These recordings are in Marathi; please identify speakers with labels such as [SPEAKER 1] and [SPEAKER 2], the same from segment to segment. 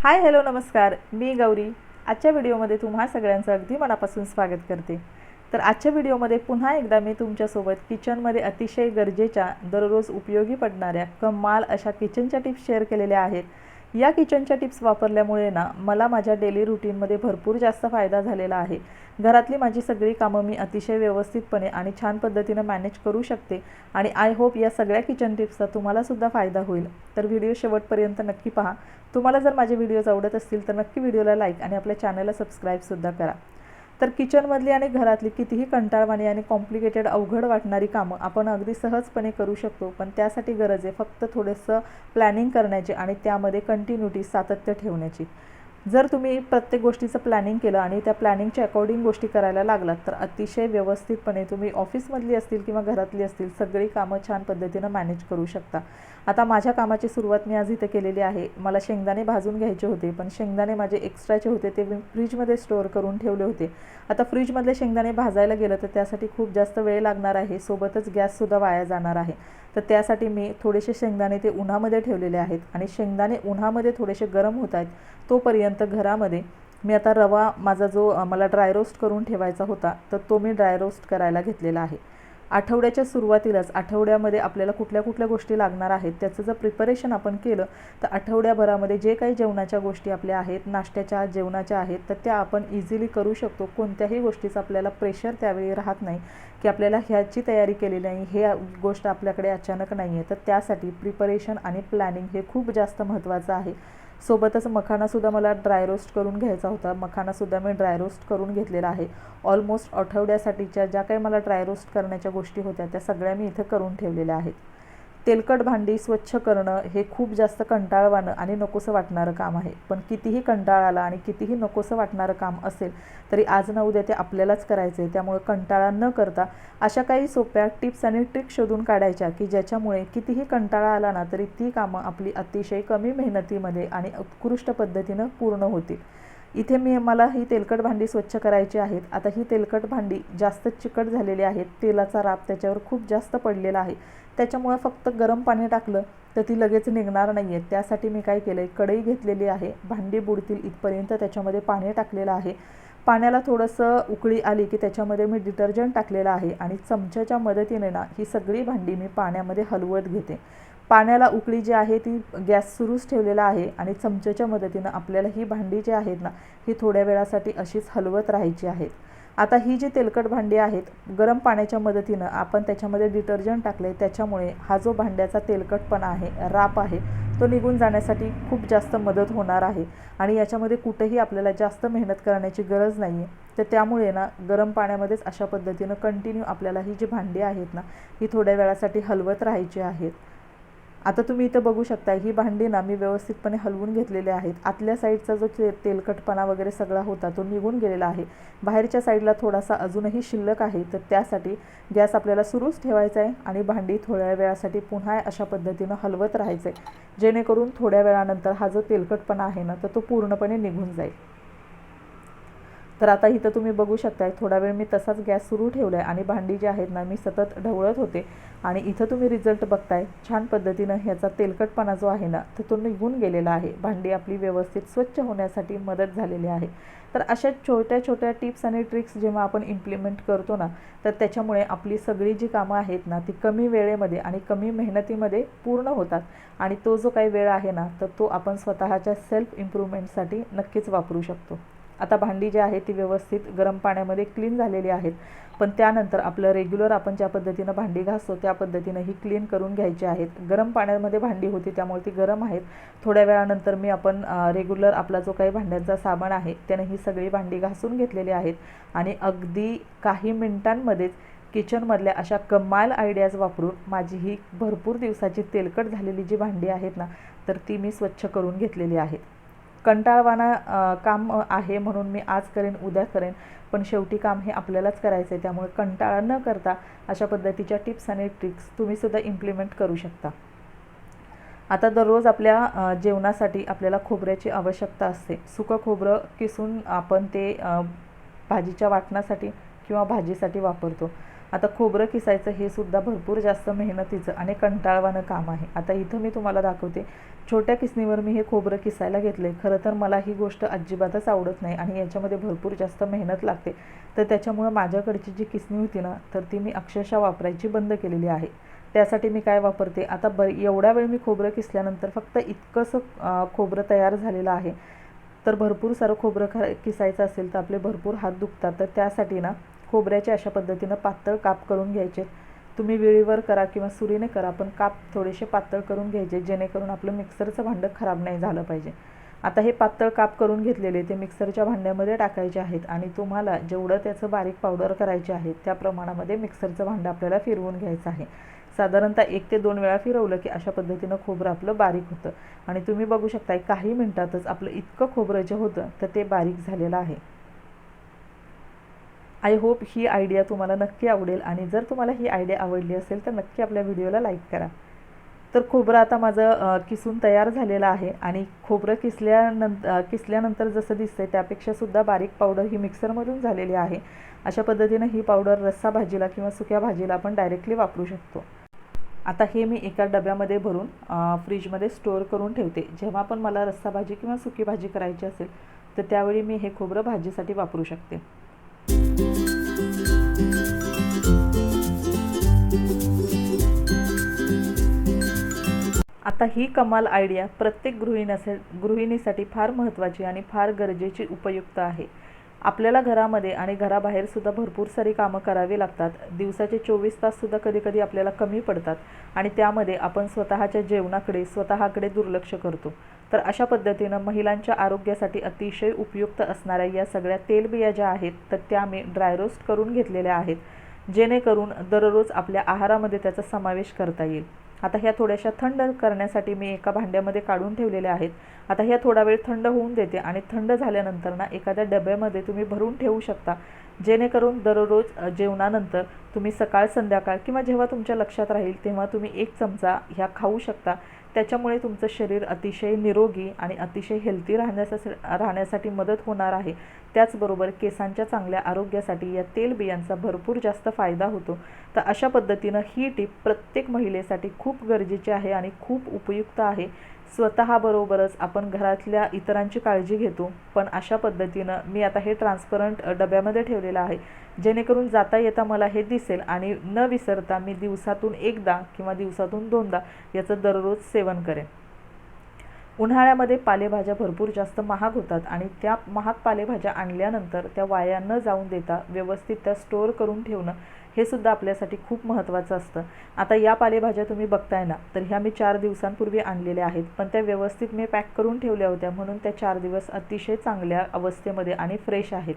[SPEAKER 1] हाय हॅलो नमस्कार, मी गौरी. आजच्या व्हिडिओमध्ये तुम्हा सगळ्यांचं अगदी मनापासून स्वागत करते. तर आजच्या व्हिडिओमध्ये पुन्हा एकदा मी तुमच्यासोबत किचनमध्ये अतिशय गरजेच्या, दररोज उपयोगी पडणाऱ्या कमाल अशा किचनच्या टिप्स शेअर केलेल्या आहेत. या किचनच्या टिप्स वापरल्यामुळे ना मला माझ्या डेली रुटीनमध्ये भरपूर जास्त फायदा झालेला आहे. घरातली माझी सगळी कामं मी अतिशय व्यवस्थितपणे आणि छान पद्धतीनं मॅनेज करू शकते आणि आय होप या सगळ्या किचन टिप्सचा तुम्हालासुद्धा फायदा होईल. तर व्हिडिओ शेवटपर्यंत नक्की पहा. तुम्हाला जर माझे व्हिडिओज आवडत असतील तर नक्की व्हिडिओला लाईक आणि आपल्या चॅनलला सबस्क्राईबसुद्धा करा. तर किचनमधली आणि घरातली कितीही कंटाळवाणी आणि कॉम्प्लिकेटेड अवघड वाटणारी कामं आपण अगदी सहजपणे करू शकतो, पण त्यासाठी गरज आहे फक्त थोडंसं प्लॅनिंग करण्याची आणि त्यामध्ये कंटिन्युटी, सातत्य ठेवण्याची. जर तुम्ही प्रत्येक गोष्टीचं प्लॅनिंग केलं आणि त्या प्लॅनिंगच्या अकॉर्डिंग गोष्टी करायला लागलात तर अतिशय व्यवस्थितपणे तुम्ही ऑफिसमधली असतील किंवा घरातली असतील सगळी कामं छान पद्धतीनं मॅनेज करू शकता. आता माझ्या कामाची सुरुवात मी आज इथे केलेली आहे. मला शेंगदाणे भाजून घ्यायचे होते, पण शेंगदाणे माझे एक्स्ट्राचे होते, ते मी फ्रीजमध्ये स्टोअर करून ठेवले होते. आता फ्रीजमधले शेंगदाणे भाजायला गेलं तर त्यासाठी खूप जास्त वेळ लागणार आहे, सोबतच गॅससुद्धा वाया जाणार आहे. तर त्यासाठी मी थोडेसे शेंगदाणे ते उन्हामध्ये ठेवलेले आहेत आणि शेंगदाणे उन्हामध्ये थोडेसे गरम होत आहेत तोपर्यंत घरामध्ये मी आता रवा माझा जो मला ड्राय रोस्ट करून ठेवायचा होता तर तो मी ड्राय रोस्ट करायला घेतलेला आहे. आठवड्याच्या सुरुवातीलाच आठवड्यामध्ये आपल्याला कुठल्या कुठल्या गोष्टी लागणार आहेत त्याचं जर प्रिपरेशन आपण केलं तर आठवड्याभरामध्ये जे काही जेवणाच्या गोष्टी आपल्या आहेत, नाश्त्याच्या जेवणाच्या आहेत, तर त्या आपण इझिली करू शकतो. कोणत्याही गोष्टीचं आपल्याला प्रेशर त्यावेळी राहत नाही की आपल्याला ह्याची तयारी केलेली नाही, हे गोष्ट आपल्याकडे अचानक नाही आहे. तर त्यासाठी प्रिपरेशन आणि प्लॅनिंग हे खूप जास्त महत्त्वाचं आहे. सोबतच मखानासुद्धा मला ड्राय रोस्ट करून घ्यायचा होता. मखानासुद्धा मी ड्राय रोस्ट करून घेतलेला आहे. ऑलमोस्ट आठवड्यासाठीच्या ज्या काही मला ड्राय रोस्ट करण्याच्या गोष्टी होत्या त्या सगळ्या मी इथं करून ठेवलेल्या आहेत. तेलकट भांडी स्वच्छ करणं हे खूप जास्त कंटाळवाणं आणि नकोसं वाटणारं काम आहे. पण कितीही कंटाळा आला आणि कितीही नकोसं वाटणारं काम असेल तरी आज ना उद्या ते आपल्यालाच करायचं आहे. त्यामुळे कंटाळा न करता अशा काही सोप्या टिप्स आणि ट्रिक्स शोधून काढायच्या की ज्याच्यामुळे कितीही कंटाळा आला ना तरी ती कामं आपली अतिशय कमी मेहनतीमध्ये आणि उत्कृष्ट पद्धतीनं पूर्ण होतील. इथे मला ही तेलकट भांडी स्वच्छ करायची आहेत. आता ही तेलकट भांडी जास्त चिकट झालेली आहेत, तेलाचा राब त्याच्यावर खूप जास्त पडलेला आहे. त्याच्यामुळे फक्त गरम पाणी टाकलं तर ती लगेच निघणार नाही आहे. त्यासाठी मी काय केलं आहे, कढई घेतलेली आहे, भांडी बुडतील इथपर्यंत त्याच्यामध्ये पाणी टाकलेलं आहे. पाण्याला थोडंसं उकळी आली की त्याच्यामध्ये मी डिटर्जंट टाकलेलं आहे आणि चमच्याच्या मदतीने ना ही सगळी भांडी मी पाण्यामध्ये हलवत घेते. पाण्याला उकळी जी आहे ती गॅस सुरूच ठेवलेला आहे आणि चमच्याच्या मदतीनं आपल्याला ही भांडी जी आहेत ना ही थोड्या वेळासाठी अशीच हलवत राहायची आहेत. आता ही जी तेलकट भांडी आहेत, गरम पाण्याच्या मदतीनं आपण त्याच्यामध्ये डिटर्जंट टाकले, त्याच्यामुळे हा जो भांड्याचा तेलकटपणा आहे, राप आहे, तो निघून जाण्यासाठी खूप जास्त मदत होणार आहे आणि याच्यामध्ये कुठेही आपल्याला जास्त मेहनत करण्याची गरज नाही आहे. तर त्यामुळे ना गरम पाण्यामध्येच अशा पद्धतीनं कंटिन्यू आपल्याला ही जी भांडी आहेत ना ही थोड्या वेळासाठी हलवत राहायची आहेत. आता तुम्ही इथं बघू शकता ही भांडी ना मी व्यवस्थितपणे हलवून घेतलेले आहेत. आतल्या साईडचा जो तेलकटपणा वगैरे सगळा होता तो निघून गेलेला आहे. बाहेरच्या साईडला थोडासा अजूनही शिल्लक आहे. तर त्यासाठी गॅस आपल्याला सुरूच ठेवायचा आहे आणि भांडी थोड्या वेळासाठी पुन्हा अशा पद्धतीनं हलवत राहायचं आहे, जेणेकरून थोड्या वेळानंतर हा जो तेलकटपणा आहे ना तर तो पूर्णपणे निघून जाईल. तर आता इथं तुम्ही बघू शकताय थोडा वेळ मी तसाच गॅस सुरू ठेवला आहे आणि भांडी जी आहेत ना मी सतत ढवळत होते आणि इथं तुम्ही रिझल्ट बघताय. छान पद्धतीनं ह्याचा तेलकटपणा जो आहे ना तर तो निघून गेलेला आहे. भांडी आपली व्यवस्थित स्वच्छ होण्यासाठी मदत झालेली आहे. तर अशा छोट्या छोट्या टिप्स आणि ट्रिक्स जेव्हा आपण इम्प्लिमेंट करतो ना तर त्याच्यामुळे आपली सगळी जी कामं आहेत ना ती कमी वेळेमध्ये आणि कमी मेहनतीमध्ये पूर्ण होतात आणि तो जो काही वेळ आहे ना तर तो आपण स्वतःच्या सेल्फ इम्प्रूव्हमेंटसाठी नक्कीच वापरू शकतो. आता भांडी जी आहे ती व्यवस्थित गरम पाण्यामध्ये क्लीन झालेली आहेत, पण त्यानंतर आपलं रेग्युलर आपण ज्या पद्धतीनं भांडी घासतो त्या पद्धतीनं ही क्लीन करून घ्यायची आहेत. गरम पाण्यामध्ये भांडी होती त्यामुळे ती गरम आहेत. थोड्या वेळानंतर मी रेग्युलर आपला जो काही भांड्यांचा साबण आहे त्याने ही सगळी भांडी घासून घेतलेली आहेत आणि अगदी काही मिनिटांमध्येच किचनमधल्या अशा कमाल आयडियाज वापरून माझी ही भरपूर दिवसाची तेलकट झालेली जी भांडी आहेत ना तर ती मी स्वच्छ करून घेतलेली आहेत. कंटाळवाणा काम आहे म्हणून मी आज करेन, उद्या करेन, पण शेवटी काम हे आपल्यालाच करायचं आहे. त्यामुळे कंटाळा न करता अशा पद्धतीच्या टिप्स आणि ट्रिक्स तुम्हीसुद्धा इम्प्लिमेंट करू शकता. आता दररोज आपल्या जेवणासाठी आपल्याला खोबऱ्याची आवश्यकता असते. सुकं खोबरं किसून आपण ते भाजीच्या वाटणासाठी किंवा भाजीसाठी वापरतो. आता खोबरं किसायचं हे सुद्धा भरपूर जास्त मेहनतीचं आणि कंटाळवाणं काम आहे। आता इथं मी तुम्हाला दाखवते, छोट्या किसणीवर मी हे खोबरं किसायला घेतले। खरं तर मला ही गोष्ट अजिबातच आवडत नाही आणि याच्यामध्ये भरपूर जास्त मेहनत लागते, तर त्याच्यामुळं माझ्याकडची जी किसणी होती ना, तर ती मी अक्षरशः वापरायची बंद केलेली आहे। त्यासाठी मी काय वापरते, आता एवढा वेळ मी खोबरं किसल्यानंतर फक्त इतकंसं खोबरं तयार झालेलं आहे। तर भरपूर सारं खोबरं किसायचं असेल तर आपले भरपूर हात दुखतात, तर त्यासाठी ना खोबऱ्याचे अशा पद्धतीनं पातळ काप करून घ्यायचे। तुम्ही विळीवर करा किंवा सुरीने करा, पण काप थोडेसे पातळ करून घ्यायचे, जेणेकरून आपलं मिक्सरचं भांडं खराब नाही झालं पाहिजे। आता हे पातळ काप करून घेतलेले ते मिक्सरच्या भांड्यामध्ये टाकायचे आहेत आणि तुम्हाला जेवढं त्याचं बारीक पावडर करायचे आहे त्या प्रमाणामध्ये मिक्सरचं भांडं आपल्याला फिरवून घ्यायचं आहे। साधारणतः 1 ते 2 वेळा फिरवलं की अशा पद्धतीनं खोबरं आपलं बारीक होतं आणि तुम्ही बघू शकता काही मिनिटातच आपलं इतकं खोबरं जे होतं तर ते बारीक झालेलं आहे। आय होप ही आयडिया तुम्हाला नक्की आवडेल आणि जर तुम्हाला ही आयडिया आवडली असेल तर नक्की आपल्या व्हिडिओला लाईक करा। तर खोबरं आता माझं किसून तयार झालेलं आहे आणि खोबरं किसल्यानंतर जसं दिसतंय त्यापेक्षा सुद्धा बारीक पावडर ही मिक्सरमधून झालेली आहे। अशा पद्धतीनं ही पावडर रस्सा भाजीला किंवा सुक्या भाजीला आपण डायरेक्टली वापरू शकतो। आता हे मी एका डब्यामध्ये भरून फ्रीजमध्ये स्टोअर करून ठेवते। जेव्हा पण मला रस्सा भाजी किंवा सुकी भाजी करायची असेल तर त्यावेळी मी हे खोबरं भाजीसाठी वापरू शकते। आता ही कमाल आयडिया प्रत्येक गृहिणीसाठी फार महत्त्वाची आणि फार गरजेची उपयुक्त आहे। आपल्याला घरामध्ये आणि घराबाहेर सुद्धा भरपूर सारी कामं करावी लागतात। दिवसाचे 24 तास सुद्धा कधी आपल्याला कमी पडतात आणि त्यामध्ये आपण स्वतःकडे दुर्लक्ष करतो। तर अशा पद्धतीनं महिलांच्या आरोग्यासाठी अतिशय उपयुक्त असणाऱ्या या सगळ्या तेलबिया ज्या आहेत तर त्या मी ड्राय रोस्ट करून घेतलेल्या आहेत, जेणेकरून दररोज आपल्या आहारामध्ये त्याचा समावेश करता येईल। आता ह्या थोड्याशा थंड करण्यासाठी मी एका भांड्यामध्ये काढून ठेवलेल्या आहेत। आता ह्या थोडा वेळ थंड होऊन देते आणि थंड झाल्यानंतर ना एखाद्या डब्यामध्ये तुम्ही भरून ठेवू शकता, जेणेकरून दररोज जेवणानंतर तुम्ही सकाळ संध्याकाळ किंवा जेव्हा तुमच्या लक्षात राहील तेव्हा तुम्ही 1 चमचा ह्या खाऊ शकता। त्याच्यामुळे तुमचं शरीर अतिशय निरोगी आणि अतिशय हेल्दी राहण्यासाठी मदत होणार आहे। त्याचबरोबर केसांच्या चांगल्या आरोग्यासाठी या तेलबियांचा भरपूर जास्त फायदा होतो। तर अशा पद्धतीनं ही टिप प्रत्येक महिलेसाठी खूप गरजेची आहे आणि खूप उपयुक्त आहे। स्वतःबरोबरच आपण घरातल्या इतरांची काळजी घेतो, पण अशा पद्धतीनं मी आता हे ट्रान्सपरंट डब्यामध्ये ठेवलेलं आहे, जेणेकरून जाता येता मला हे दिसेल आणि न विसरता मी दिवसातून एकदा किंवा दिवसातून 2दा याचं दररोज सेवन करेन। उन्हाळ्यामध्ये पालेभाज्या भरपूर जास्त महाग होतात आणि त्या महाग पालेभाज्या आणल्यानंतर त्या वाया न जाऊन देता व्यवस्थित त्या स्टोअर करून ठेवणं हे सुद्धा आपल्यासाठी खूप महत्त्वाचं असतं। आता या पालेभाज्या तुम्ही बघताय ना, तर ह्या मी 4 दिवसांपूर्वी आणलेल्या आहेत, पण त्या व्यवस्थित मी पॅक करून ठेवल्या होत्या म्हणून त्या 4 दिवस अतिशय चांगल्या अवस्थेमध्ये आणि फ्रेश आहेत।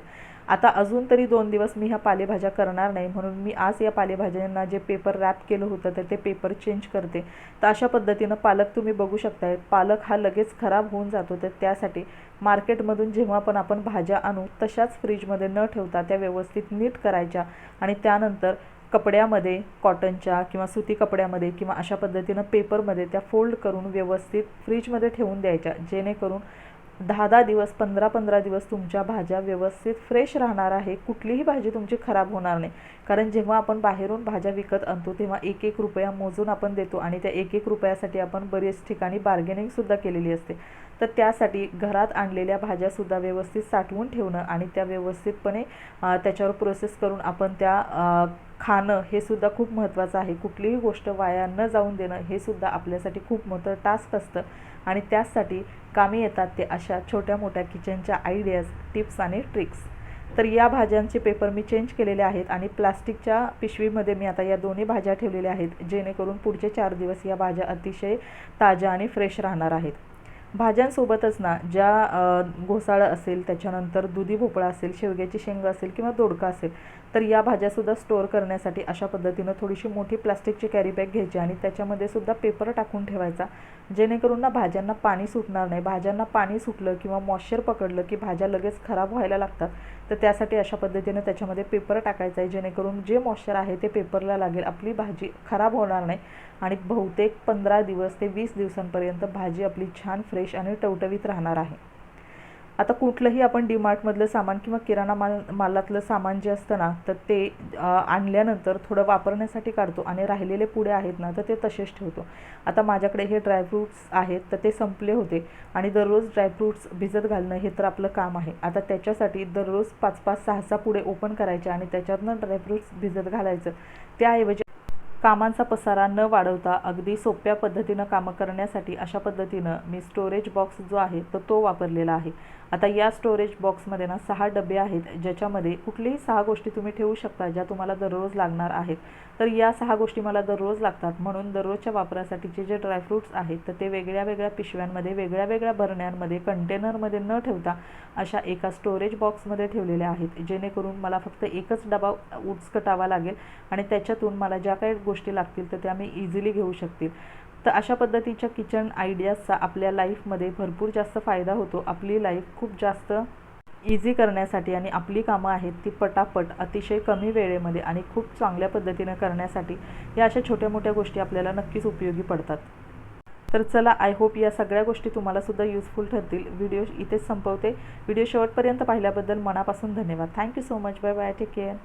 [SPEAKER 1] आता अजून तरी 2 दिवस मी ह्या पालेभाज्या करणार नाही, म्हणून मी आज या पालेभाज्यांना जे पेपर रॅप केलं होतं तर ते पेपर चेंज करते। तर अशा पद्धतीनं पालक तुम्ही बघू शकताय, पालक हा लगेच खराब होऊन जातो, तर त्यासाठी मार्केटमधून जेव्हा पण आपण भाज्या आणू तशाच फ्रीजमध्ये न ठेवता त्या व्यवस्थित नीट करायच्या आणि त्यानंतर कपड्यामध्ये, कॉटनच्या किंवा सुती कपड्यामध्ये किंवा अशा पद्धतीनं पेपरमध्ये त्या फोल्ड करून व्यवस्थित फ्रीजमध्ये ठेवून द्यायच्या, जेणेकरून 10-10 दिवस 15-15 दिवस तुमच्या भाज्या व्यवस्थित फ्रेश राहणार आहे। कुठलीही भाजी तुमची खराब होणार नाही, कारण जेव्हा आपण बाहेरून भाज्या विकत आणतो तेव्हा 1-1 रुपया मोजून आपण देतो आणि त्या 1-1 रुपयासाठी आपण बरेच ठिकाणी बार्गेनिंगसुद्धा केलेली असते। तर त्यासाठी घरात आणलेल्या भाज्यासुद्धा व्यवस्थित साठवून ठेवणं आणि त्या व्यवस्थितपणे त्याच्यावर प्रोसेस करून आपण त्या खाणं हे सुद्धा खूप महत्त्वाचं आहे। कुठलीही गोष्ट वाया न जाऊन देणं हे सुद्धा आपल्यासाठी खूप मोठं टास्क असतं आणि त्यासाठी कामी येतात ते अशा छोट्या मोठ्या किचनच्या आयडियाज, टिप्स आणि ट्रिक्स। तर या भाज्यांचे पेपर मी चेंज केलेले आहेत आणि प्लास्टिकच्या पिशवीमध्ये मी आता या दोन्ही भाज्या ठेवलेल्या आहेत, जेणेकरून पुढचे 4 दिवस या भाज्या अतिशय ताज्या आणि फ्रेश राहणार आहेत। भाज्यांसोबतच ना ज्या घोसाळं असेल, त्याच्यानंतर दुधी भोपळा असेल, शेवग्याची शेंग असेल किंवा दोडका असेल, तर या भाज्यासुद्धा स्टोअर करण्यासाठी अशा पद्धतीनं थोडीशी मोठी प्लास्टिकची कॅरी बॅग घ्यायची आणि त्याच्यामध्ये सुद्धा पेपर टाकून ठेवायचा, जेणेकरून ना भाज्यांना पाणी सुटणार नाही। भाज्यांना पाणी सुटलं किंवा मॉइश्चर पकडलं की भाज्या लगेच खराब व्हायला लागतात, तर त्यासाठी अशा पद्धतीनं त्याच्यामध्ये पेपर टाकायचा आहे, जेणेकरून जे मॉइश्चर आहे ते पेपरला लागेल, आपली भाजी खराब होणार नाही आणि बहुतेक 15 दिवस ते 20 दिवसांपर्यंत भाजी आपली छान फ्रेश आणि टवटवीत राहणार आहे। आता कुठलंही आपण डीमार्टमधलं सामान किंवा किराणा मालातलं सामान जे असतं ना, तर ते आणल्यानंतर थोडं वापरण्यासाठी काढतो आणि राहिलेले पुढे आहेत ना, तर ते तसेच ठेवतो. आता माझ्याकडे हे ड्रायफ्रूट्स आहेत, तर ते संपले होते आणि दररोज ड्रायफ्रूट्स भिजत घालणं हे तर आपलं काम आहे. आता त्याच्यासाठी दररोज 5-5, 6-6 पुढे ओपन करायचे आणि त्याच्यातनं ड्रायफ्रूट्स भिजत घालायचं. त्याऐवजी कामांचा पसारा न वाढवता अगदी सोप्या पद्धतीनं कामं करण्यासाठी अशा पद्धतीनं मी स्टोरेज बॉक्स जो आहे तर तो वापरलेला आहे. आता या स्टोरेज बॉक्समध्ये ना 6 डबे आहेत, ज्याच्यामध्ये कुठलीही 6 गोष्टी तुम्ही ठेवू शकता ज्या तुम्हाला दररोज लागणार आहेत. तर या 6 गोष्टी मला दररोज लागतात, म्हणून दररोजच्या वापरासाठी जे ड्रायफ्रूट्स आहेत तर ते वेगळ्या वेगळ्या पिशव्यांमध्ये, वेगळ्या वेगळ्या भरण्यांमध्ये, कंटेनरमध्ये न ठेवता अशा एका स्टोरेज बॉक्समध्ये ठेवलेल्या आहेत, जेणेकरून मला फक्त एकच डबा उचकटावा लागेल आणि त्याच्यातून मला ज्या काही गोष्टी लागतील तर त्या मी इझिली घेऊ शकतील. तर अशा पद्धतीच्या किचन आयडियाजचा आपल्या लाईफमध्ये भरपूर जास्त फायदा होतो. आपली लाईफ खूप जास्त इझी करण्यासाठी आणि आपली कामं आहेत ती पटापट अतिशय कमी वेळेमध्ये आणि खूप चांगल्या पद्धतीने करण्यासाठी या अशा छोट्या मोठ्या गोष्टी आपल्याला नक्कीच उपयोगी पडतात. तर चला, आय होप या सगळ्या गोष्टी तुम्हालासुद्धा युजफुल ठरतील. व्हिडिओ इथेच संपवते. व्हिडिओ शेवटपर्यंत पाहिल्याबद्दल मनापासून धन्यवाद. Thank you so much. Bye bye. Take care.